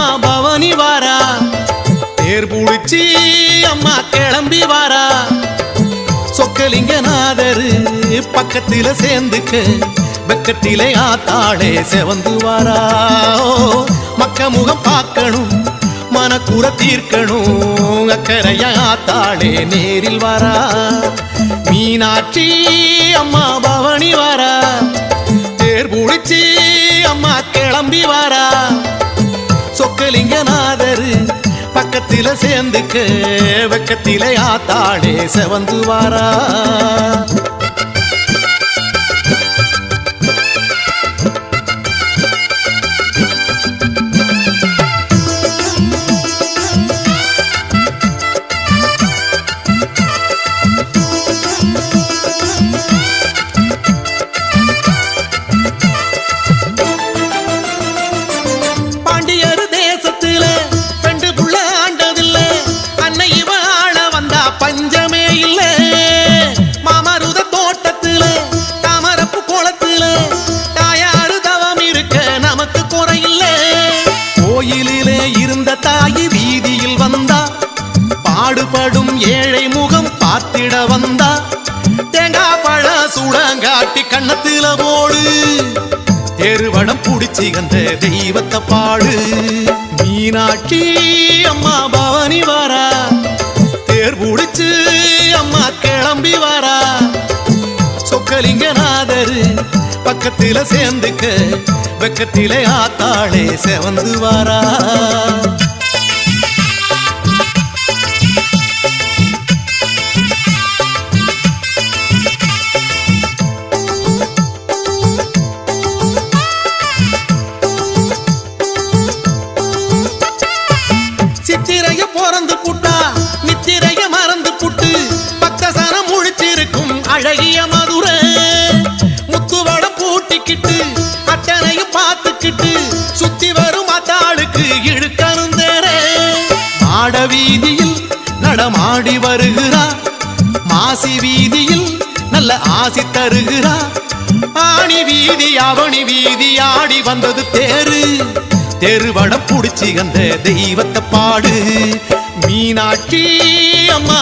அம்மா பவனி வாரா, தேர் புடிச்சி அம்மா கிளம்பி வாரா. சொக்கலிங்கநாதரு பக்கத்தில சேர்ந்துக்க, பக்கத்திலே ஆத்தாளே செவந்து வாரா. மக்க முகம் பார்க்கணும், மனக்குற தீர்க்கணும், அக்கறையா ஆத்தாளே நேரில் வாரா. மீனாட்சி அம்மா பவனி வாரா, தேர் புடிச்சி அம்மா கிளம்பி வாரா. சொக்கலிங்கநாதரு பக்கத்தில சேர்ந்துக்க, பக்கத்திலே ஆத்தாளே செவந்து வாரா. கோயிலிலே இருந்த தாயி வீதியில் வந்தா, பாடுபடும் ஏழை முகம் பார்த்திட வந்தா. தேங்காய் பழ சுடங்காட்டி கண்ணத்தில போடு, தெருவடம் புடிச்சி அந்த தெய்வத்தை பாடு. மீனாட்சி அம்மா பவனி வாரா, தேர் புடிச்சு அம்மா கிளம்பி வாரா. சொக்கலிங்கநாதரு பக்கத்தில சேர்ந்துக்க, பக்கத்திலே ஆத்தாளே செவந்து வாரா. சித்திரைய பிறந்து புட்டா, நித்திரைய மறந்து புட்டு, பக்தசனம் முழிச்சிருக்கும் அழகிய மதுரை. முத்துவடம் பூட்டிக்கிட்டு அட்டனையும் பார்த்துக்கிட்டு, சுத்தி வரும் அத்தாளுக்கு இழுக்கணும் தேரே. மாட வீதியில் நடமாடி வருகிறா, மாசி வீதியில் நல்ல ஆசி தருகிறா. ஆணி வீதி அவனி வீதி ஆடி வந்தது தேரு, தெருவடம் புடிச்சி அந்த தெய்வத்தை பாடு. மீனாட்சி அம்மா